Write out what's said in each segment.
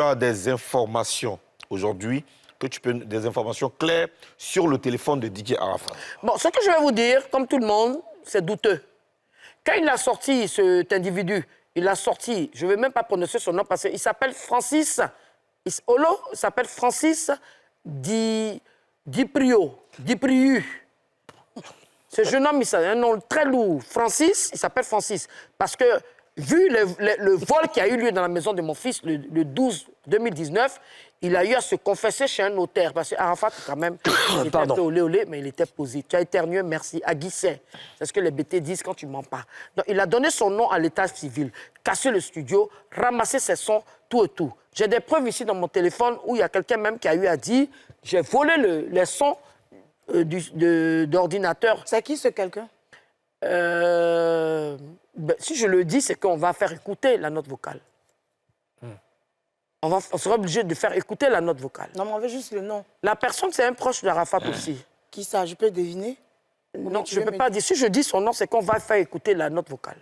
as des informations aujourd'hui, des informations claires sur le téléphone de Didier Arafat? Bon, ce que je vais vous dire, comme tout le monde, c'est douteux. Quand il a sorti cet individu, il a sorti, je ne vais même pas prononcer son nom parce qu'il s'appelle Francis, Olo, il s'appelle Francis Dipriu. Ce jeune homme, il a un nom très lourd. Francis, il s'appelle Francis. Parce que, vu le vol qui a eu lieu dans la maison de mon fils le 12 2019, il a eu à se confesser chez un notaire. Parce qu'Arafat, quand même, il était un peu olé, mais il était posé. Tu as éternué, merci. Aguissé. C'est ce que les BT disent quand tu mens pas. Donc, il a donné son nom à l'état civil, cassé le studio, ramassé ses sons, tout et tout. J'ai des preuves ici dans mon téléphone où il y a quelqu'un même qui a eu à dire « J'ai volé les sons d'ordinateur. » C'est qui ce quelqu'un? Si je le dis, c'est qu'on va faire écouter la note vocale. On sera obligé de faire écouter la note vocale. Non, mais on veut juste le nom. La personne, c'est un proche d'Arafat aussi. Qui ça? Je peux deviner? Non, je ne peux pas dire. Si je dis son nom, c'est qu'on va faire écouter la note vocale.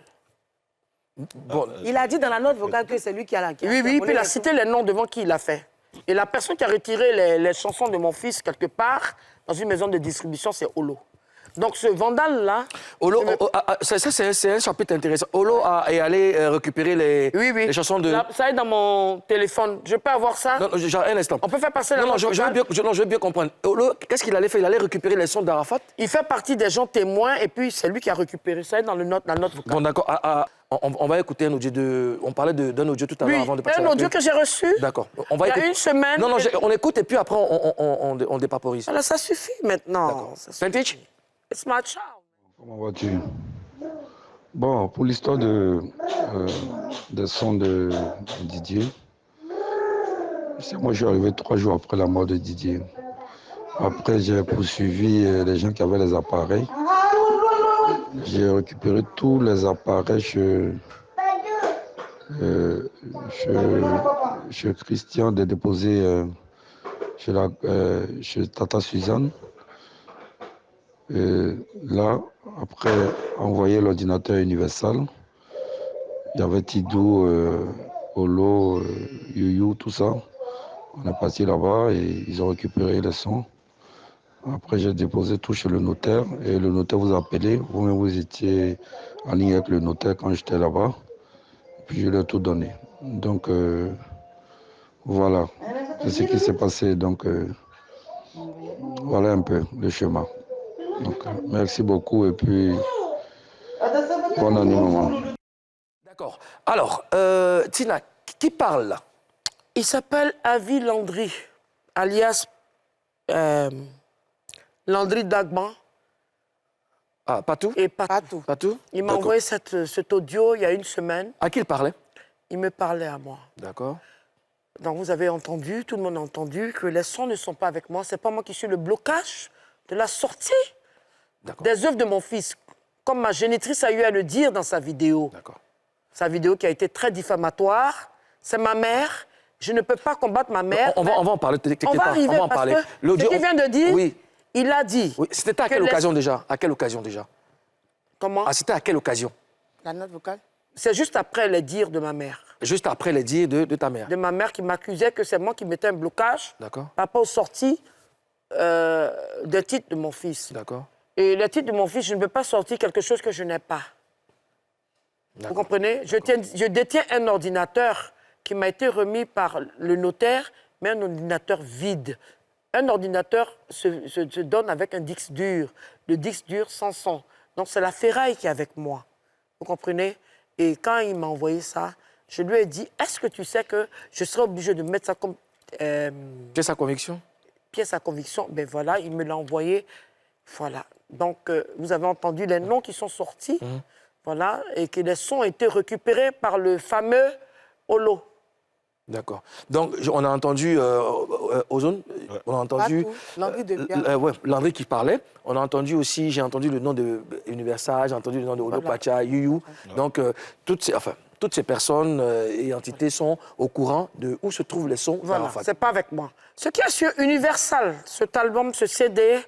Bon, il a dit dans la note vocale que c'est lui qui a la... Oui, puis il a cité les noms devant qui il a fait. Et la personne qui a retiré les chansons de mon fils quelque part, dans une maison de distribution, c'est Olo. Donc ce vandale-là... Olo, ça c'est un chapitre intéressant. Olo est allé récupérer les chansons de... Là, ça est dans mon téléphone. Je peux avoir ça? Non, un instant. On peut faire passer la note vocale? Je veux bien comprendre. Olo, qu'est-ce qu'il allait faire? Il allait récupérer les sons d'Arafat? Il fait partie des gens témoins et puis c'est lui qui a récupéré ça dans la note vocale. Bon, d'accord. On va écouter un audio de... On parlait d'un audio tout à l'heure avant de passer un audio que j'ai reçu. D'accord. Il y a une semaine. Non, on écoute et puis après on dépaporise. Alors ça suffit maintenant. Vintage? It's my child. Comment vas-tu? Bon, pour l'histoire des sons de Didier, moi je suis arrivé 3 jours après la mort de Didier. Après, j'ai poursuivi les gens qui avaient les appareils. J'ai récupéré tous les appareils chez Christian, de déposer chez Tata Suzanne. Et là, après, envoyer l'ordinateur universal. Il y avait Tidou, Olo, Youyou, tout ça. On est parti là-bas et ils ont récupéré les sons. Après, j'ai déposé tout chez le notaire et le notaire vous a appelé. Vous-même, vous étiez en ligne avec le notaire quand j'étais là-bas. Puis je lui ai tout donné. Donc, voilà. C'est ce qui s'est passé. Donc, voilà un peu le schéma. Donc, merci beaucoup et puis bonne année, maman. D'accord. Alors, Tina, qui parle là? Il s'appelle Avi Landry, alias Landry Dagban. Ah, Patou? Et Patou. Patou? Il m'a envoyé cet audio il y a une semaine. À qui il parlait? Il me parlait à moi. D'accord. Donc vous avez entendu, tout le monde a entendu que les sons ne sont pas avec moi. C'est pas moi qui suis le blocage de la sortie des œuvres de mon fils. Comme ma génitrice a eu à le dire dans sa vidéo. D'accord. Sa vidéo qui a été très diffamatoire. C'est ma mère. Je ne peux pas combattre ma mère. On va en parler. On va arriver parce que ce qu'il vient de dire, oui. Il a dit... Oui. C'était à quelle occasion déjà? À quelle occasion déjà? Comment? Ah, c'était à quelle occasion? La note vocale? C'est juste après les dires de ma mère. Juste après les dires de ta mère? De ma mère qui m'accusait que c'est moi qui mettais un blocage par rapport aux sorties des titres de mon fils. D'accord. Et les titres de mon fils, je ne peux pas sortir quelque chose que je n'ai pas. Vous comprenez? Je détiens un ordinateur qui m'a été remis par le notaire, mais un ordinateur vide. Un ordinateur se donne avec un disque dur. Le disque dur sans son. Donc c'est la ferraille qui est avec moi. Vous comprenez? Et quand il m'a envoyé ça, je lui ai dit, est-ce que tu sais que je serai obligé de mettre ça comme... Pièce à conviction? Pièce à conviction. Ben voilà, il me l'a envoyé. Voilà. Donc, vous avez entendu les noms qui sont sortis. Voilà. Et que les sons ont été récupérés par le fameux Olo. D'accord. Donc, on a entendu Ozone, on a entendu Landry qui parlait. On a entendu aussi, j'ai entendu le nom de Universal, j'ai entendu le nom de Olo Pacha, Youyou. Donc, toutes ces personnes et entités sont au courant de où se trouvent les sons. Voilà, c'est pas avec moi. Ce qui est sur Universal, cet album, ce CD,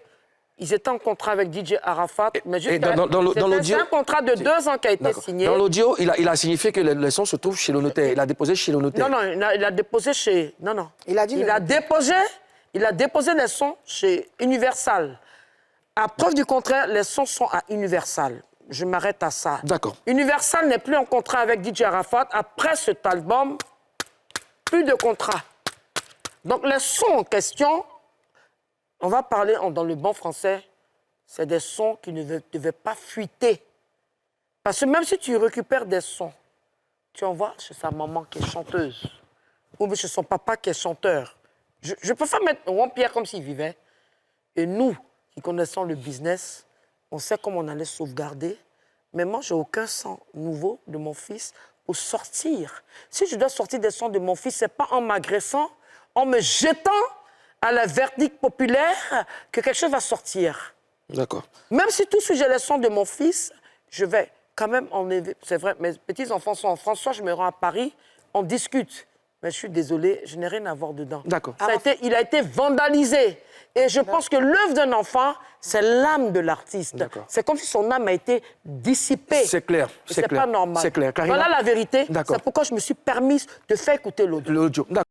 Ils étaient en contrat avec DJ Arafat. Mais et dans l'audio... C'est un contrat de 2 ans qui a été signé. Dans l'audio, il a signifié que les sons se trouvent chez le notaire. Il a déposé chez le notaire. Non, il a déposé chez... Non. Il a dit il a déposé les sons chez Universal. À preuve du contraire, les sons sont à Universal. Je m'arrête à ça. D'accord. Universal n'est plus en contrat avec DJ Arafat. Après cet album, plus de contrat. Donc les sons en question, on va parler dans le bon français, c'est des sons qui ne devaient pas fuiter. Parce que même si tu récupères des sons, tu envoies chez sa maman qui est chanteuse, ou chez son papa qui est chanteur. Je préfère mettre Juan Pierre comme s'il vivait. Et nous, qui connaissons le business, on sait comment on allait sauvegarder. Mais moi, je n'ai aucun son nouveau de mon fils pour sortir. Si je dois sortir des sons de mon fils, ce n'est pas en m'agressant, en me jetant à la verdict populaire que quelque chose va sortir. D'accord. Même si tout de suite j'ai les sons de mon fils, je vais quand même enlever. C'est vrai, mes petits-enfants sont en France, soit je me rends à Paris, on discute. Mais je suis désolée, je n'ai rien à voir dedans. D'accord. Il a été vandalisé. Et je pense que l'œuvre d'un enfant, c'est l'âme de l'artiste. C'est comme si son âme a été dissipée. C'est clair. C'est pas normal. C'est clair. Voilà la vérité. D'accord. C'est pourquoi je me suis permise de faire écouter l'audio. L'audio. D'accord.